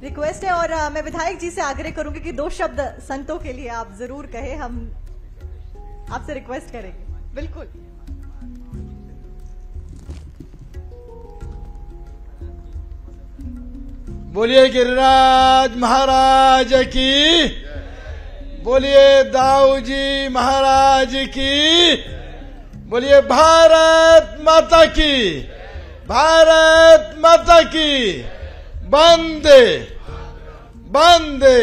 Request है और मैं विधायक जी से आग्रह करूंगी कि 2 शब्द संतों के लिए आप जरूर कहें, हम आपसे रिक्वेस्ट करेंगे। बिल्कुल। बोलिए गिरिराज महाराज की, बोलिए दाऊ जी महाराज की, बोलिए भारत माता की, भारत माता की। वंदे वंदे।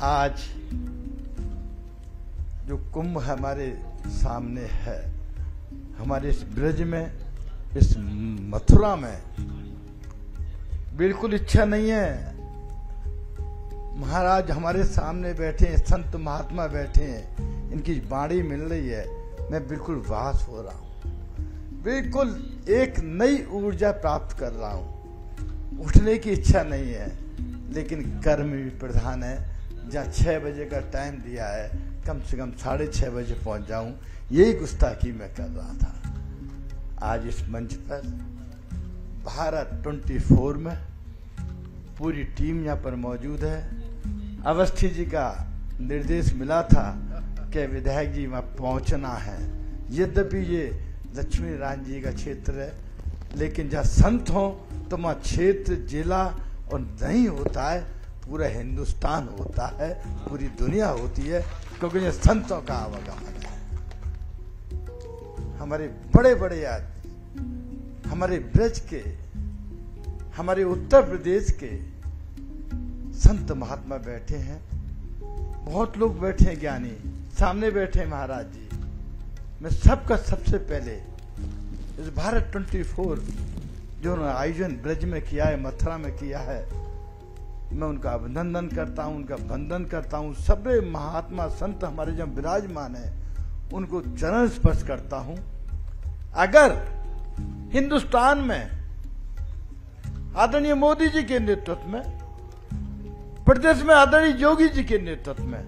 आज जो कुंभ हमारे सामने है, हमारे इस ब्रज में, इस मथुरा में, बिल्कुल इच्छा नहीं है। महाराज हमारे सामने बैठे हैं, संत महात्मा बैठे हैं, इनकी बाणी मिल रही है, मैं बिल्कुल वास हो रहा हूं, बिल्कुल एक नई ऊर्जा प्राप्त कर रहा हूं। उठने की इच्छा नहीं है, लेकिन कर्म भी प्रधान है। जहाँ 6 बजे का टाइम दिया है, कम से कम 6:30 बजे पहुंच जाऊं, यही गुस्ताखी मैं कर रहा था। आज इस मंच पर भारत 24 में पूरी टीम यहाँ पर मौजूद है। अवस्थी जी का निर्देश मिला था कि विधायक जी वहाँ पहुँचना है। यद्यपि ये लक्ष्मी नारायण जी का क्षेत्र है, लेकिन जहाँ संत हो तो वहाँ क्षेत्र, जिला और नहीं होता है, पूरा हिंदुस्तान होता है, पूरी दुनिया होती है, क्योंकि ये संतों का आवागमन है। हमारे बड़े बड़े आदमी, हमारे ब्रज के, हमारे उत्तर प्रदेश के संत महात्मा बैठे हैं, बहुत लोग बैठे हैं, ज्ञानी सामने बैठे हैं महाराज जी। मैं सबका सबसे पहले इस भारत 24 जो उन्होंने आयोजन ब्रज में किया है, मथुरा में किया है, मैं उनका अभिनंदन करता हूं, उनका वंदन करता हूं। सभी महात्मा संत हमारे जब विराजमान है, उनको चरण स्पर्श करता हूं। अगर हिंदुस्तान में आदरणीय मोदी जी के नेतृत्व में, प्रदेश में आदरणीय योगी जी के नेतृत्व में,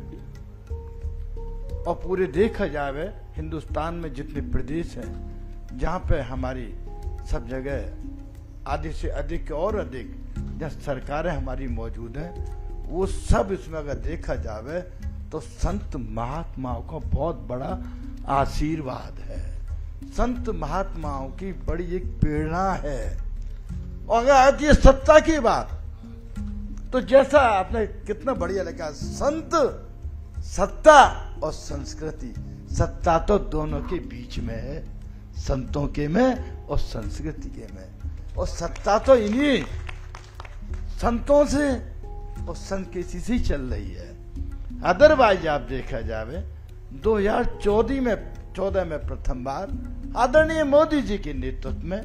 और पूरे देखा जाए हिंदुस्तान में जितने प्रदेश हैं जहां पे हमारी सब जगह आधे से अधिक और अधिक जहां सरकारें हमारी मौजूद हैं, वो सब इसमें अगर देखा जाए तो संत महात्माओं का बहुत बड़ा आशीर्वाद है। संत महात्माओं की बड़ी एक प्रेरणा है। और अगर आती है सत्ता की बात, तो जैसा आपने कितना बढ़िया लिखा, संत, सत्ता और संस्कृति। सत्ता तो दोनों के बीच में है, संतों के में और संस्कृति के में। और सत्ता तो इन्हीं संतों से और संस्कृति से ही चल रही है। अदरवाइज आप देखा जाए 2014 में प्रथम बार आदरणीय मोदी जी के नेतृत्व में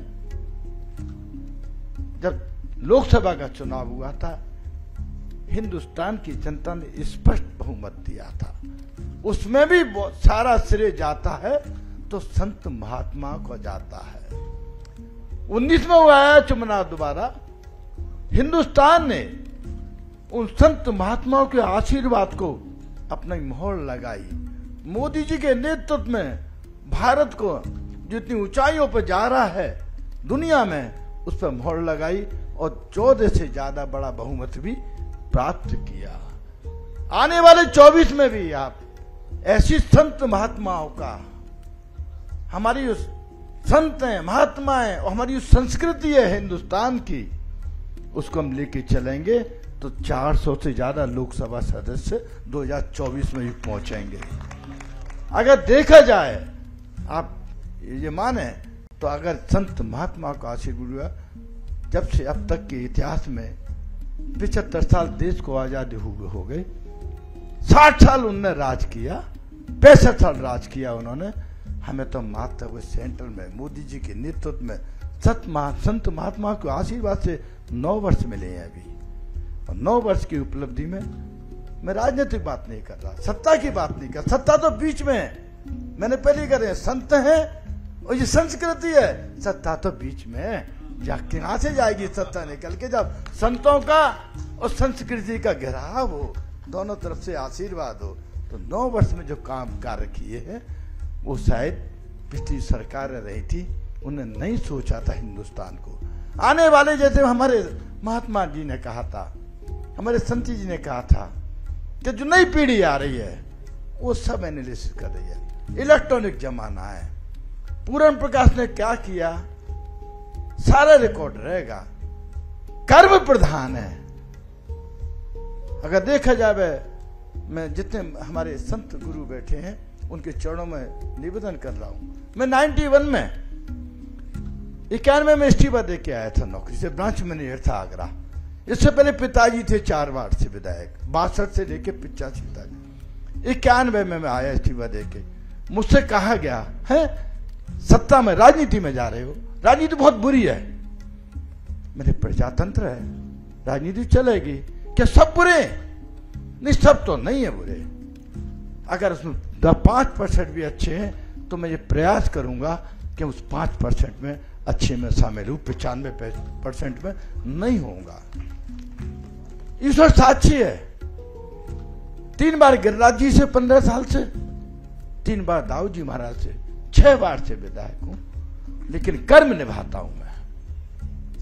जब लोकसभा का चुनाव हुआ था, हिंदुस्तान की जनता ने स्पष्ट बहुमत दिया था। उसमें भी सारा श्रेय जाता है तो संत महात्मा को जाता है। 19 में हुआ है चुनाव दोबारा, हिंदुस्तान ने उन संत महात्माओं के आशीर्वाद को अपनी मोहर लगाई। मोदी जी के नेतृत्व में भारत को जितनी ऊंचाइयों पर जा रहा है दुनिया में, उस पर मोहर लगाई और 14 से ज्यादा बड़ा बहुमत भी प्राप्त किया। आने वाले 24 में भी आप ऐसी संत महात्माओं का, हमारी उस संत हैं, महात्मा हैं, और हमारी उस संस्कृति है हिंदुस्तान की, उसको हम लेके चलेंगे तो 400 से ज्यादा लोकसभा सदस्य 2024 में भी पहुंचेंगे। अगर देखा जाए, आप ये माने तो, अगर संत महात्मा का आशीर्वाद हुआ, जब से अब तक के इतिहास में 75 साल देश को आजादी हो गई, 60 साल उन्होंने राज किया, 65 साल राज किया उन्होंने। हमें तो मात्र वो सेंट्रल में मोदी जी के नेतृत्व में संत महात्मा के आशीर्वाद से 9 वर्ष मिले हैं अभी। और 9 वर्ष की उपलब्धि में मैं राजनीतिक बात नहीं कर रहा, सत्ता की बात नहीं कर। सत्ता तो बीच में है, मैंने पहले करे, संत हैं और ये संस्कृति है। सत्ता तो बीच में है, कहां से जाएगी सत्ता निकल के, जब संतों का और संस्कृति का घेराव हो, दोनों तरफ से आशीर्वाद हो। तो 9 वर्ष में जो काम कार्य किए हैं, वो शायद पिछली सरकार रही थी, उन्होंने नहीं सोचा था हिंदुस्तान को। आने वाले, जैसे हमारे महात्मा जी ने कहा था, हमारे संत जी ने कहा था कि जो नई पीढ़ी आ रही है वो सब एनालिसिस कर रही है। इलेक्ट्रॉनिक जमाना है। पूरन प्रकाश ने क्या किया, सारा रिकॉर्ड रहेगा। कर्म प्रधान है। अगर देखा जाए, मैं जितने हमारे संत गुरु बैठे हैं उनके चरणों में निवेदन कर रहा हूं। मैं 91 में 91 में इस्तीफा दे के आया था नौकरी से, ब्रांच मैनेजर था आगरा। इससे पहले पिताजी थे 4 बार से विधायक, 62 से लेके 85 तक। 91 में मैं आया इस्तीफा दे के। मुझसे कहा गया है सत्ता में, राजनीति में जा रहे हो, राजनीति बहुत बुरी है। मेरे प्रजातंत्र है, राजनीति चलेगी क्या? सब बुरे? नहीं, सब तो नहीं है बुरे। अगर उसमें 5% भी अच्छे हैं तो मैं ये प्रयास करूंगा कि उस 5% में अच्छे में शामिल हूं, 95% में नहीं होऊंगा। ईश्वर साक्षी है। 3 बार गिरिराज जी से 15 साल से, 3 बार दाऊ जी महाराज से, 6 बार से विधायक हूं, लेकिन कर्म निभाता हूं मैं।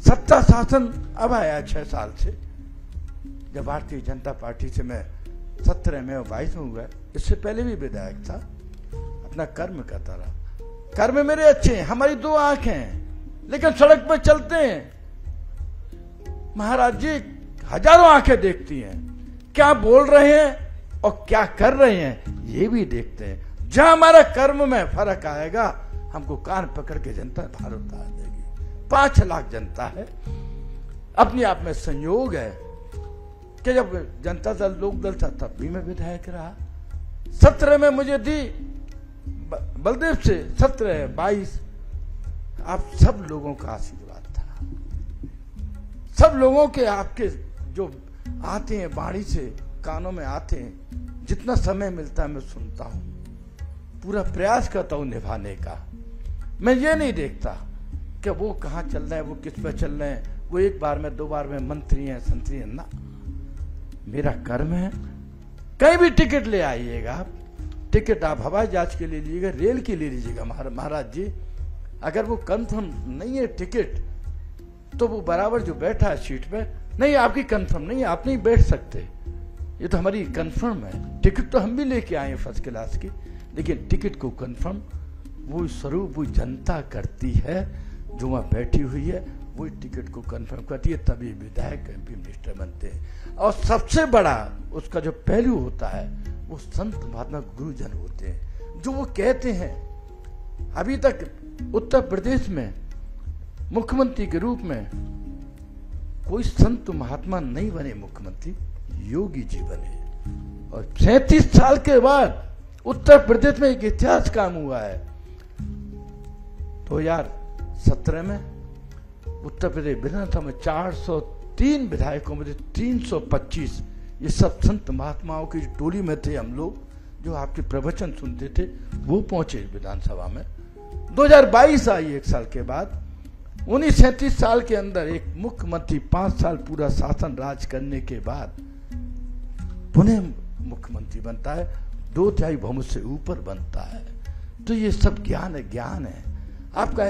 सत्ता शासन अब आया 6 साल से। जब भारतीय जनता पार्टी से मैं 17 में और 22 में हुआ, इससे पहले भी विधायक था, अपना कर्म करता रहा। कर्म मेरे अच्छे हैं। हमारी 2 आंखें हैं लेकिन सड़क पर चलते हैं। महाराज जी हजारों आंखें देखती हैं, क्या बोल रहे हैं और क्या कर रहे हैं ये भी देखते हैं। जहां हमारा कर्म में फर्क आएगा, हमको कान पकड़ के जनता बाहर उतार देगी। 5 लाख जनता है। अपने आप में संयोग है कि जब जनता दल लोक दल था तब भी मैं विधायक रहा। 17 में मुझे दी बलदेव से, 17, 22, आप सब लोगों का आशीर्वाद था। सब लोगों के आपके जो आते हैं बाणी से, कानों में आते हैं, जितना समय मिलता है मैं सुनता हूं, पूरा प्रयास करता हूं निभाने का। मैं ये नहीं देखता कि वो कहां चल रहे हैं, वो किस पे चल रहे हैं, वो 1 बार में 2 बार में मंत्री हैं, संतरी हैं ना। मेरा कर्म है। कहीं भी टिकट ले आइएगा, टिकट आप हवाई जहाज के लिए लीजिएगा, रेल के लिए लीजिएगा महाराज जी, अगर वो कंफर्म नहीं है टिकट, तो वो बराबर जो बैठा है सीट पे, नहीं आपकी कंफर्म नहीं है, आप नहीं बैठ सकते। ये तो हमारी कंफर्म है। टिकट तो हम भी लेके आए हैं फर्स्ट क्लास की, लेकिन टिकट को कंफर्म वो स्वरूप वो जनता करती है जो वहां बैठी हुई है, वही टिकट को कंफर्म करती है, तभी विधायक एमपी मिनिस्टर बनते हैं। और सबसे बड़ा उसका जो पहलू होता है वो संत महात्मा गुरुजन होते हैं, जो वो कहते हैं। अभी तक उत्तर प्रदेश में मुख्यमंत्री के रूप में कोई संत महात्मा नहीं बने मुख्यमंत्री, योगी जी बने। और 37 साल के बाद उत्तर प्रदेश में एक इतिहास काम हुआ है। 2017 में उत्तर प्रदेश विधानसभा में 403 विधायकों में 325 ये सब संत महात्माओं की टोली में थे हम लोग, जो आपके प्रवचन सुनते थे, वो पहुंचे विधानसभा में। 2022 आई 1 साल के बाद। 37 साल के अंदर एक मुख्यमंत्री 5 साल पूरा शासन राज करने के बाद पुनः मुख्यमंत्री बनता है, 2/3 बहुमत से ऊपर बनता है। तो ये सब ज्ञान है, ज्ञान है आपका।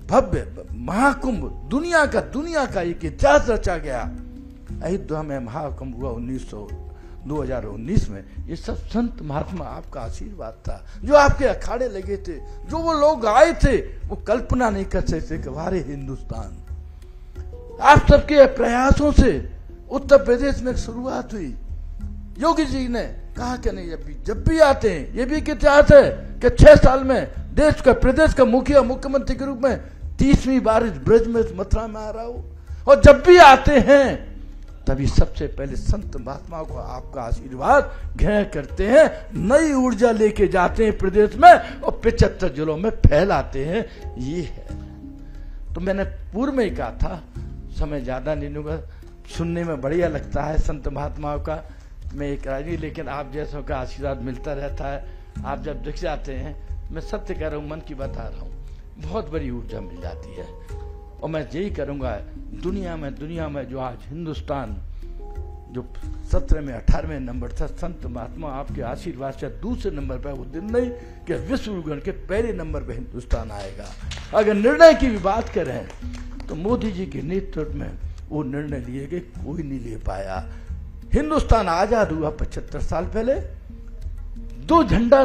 भव्य महाकुंभ, दुनिया का एक इतिहास रचा गया। अयोध्या में महाकुंभ हुआ 2019 में। ये सब संत महात्मा आपका आशीर्वाद था, जो आपके अखाड़े लगे थे, जो वो लोग आए थे, वो कल्पना नहीं कर सकते कि हमारे हिंदुस्तान, आप सबके प्रयासों से उत्तर प्रदेश में शुरुआत हुई। योगी जी ने कहा कि नहीं, जब भी आते हैं, ये भी एक इतिहास है कि 6 साल में देश का, प्रदेश का मुखिया मुख्यमंत्री के रूप में 30वीं बार इस ब्रज में, मथुरा में आ रहा हो। और जब भी आते हैं तभी सबसे पहले संत महात्माओं को आपका आशीर्वाद ग्रहण करते हैं, नई ऊर्जा लेके जाते हैं प्रदेश में और 75 जिलों में फैलाते हैं। ये है। तो मैंने पूर्व में ही कहा था, समय ज्यादा नहीं लूंगा, सुनने में बढ़िया लगता है संत महात्माओं का। मैं एक राजी, लेकिन आप जैसों का आशीर्वाद मिलता रहता है। आप जब दिख जाते हैं, मैं सत्य कह रहा हूँ, मन की बता रहा हूँ, बहुत बड़ी ऊर्जा मिल जाती है। और मैं यही करूंगा, दुनिया में जो आज हिंदुस्तान जो 17 में 18वें नंबर था, संत महात्मा आपके आशीर्वाद से दूसरे नंबर पर, वो दिन नहीं कि विश्व गण के पहले नंबर पर हिंदुस्तान आएगा। अगर निर्णय की भी बात करें तो मोदी जी के नेतृत्व में वो निर्णय लिए गए, कोई नहीं ले पाया। हिंदुस्तान आजाद हुआ 75 साल पहले, 2 झंडा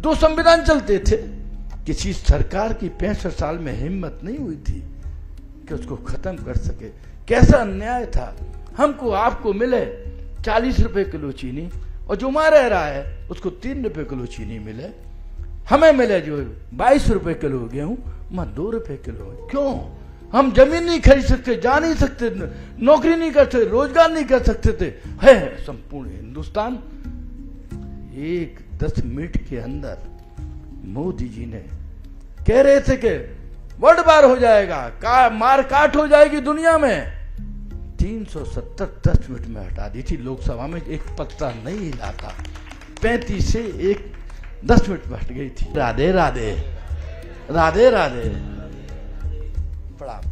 2 संविधान चलते थे। किसी सरकार की 65 साल में हिम्मत नहीं हुई थी कि उसको खत्म कर सके। कैसा अन्याय था। हमको आपको मिले 40 रुपए किलो चीनी, और जो वहां रह रहा है उसको 3 रुपए किलो चीनी मिले। हमें मिले जो 22 रुपए किलो गेहूं, वहां 2 रुपए किलो। क्यों? हम जमीन नहीं खरीद सकते, जा नहीं सकते, नौकरी नहीं कर सकते, रोजगार नहीं कर सकते थे। है संपूर्ण हिंदुस्तान। 10 मिनट के अंदर मोदी जी ने कह रहे थे कि वर्ल्ड वार हो जाएगा, मार काट हो जाएगी दुनिया में, 370 10 मिनट में हटा दी थी। लोकसभा में एक पत्ता नहीं हिला था, 35 से 10 मिनट में हट गई थी। राधे राधे, राधे राधे, प्रणाम।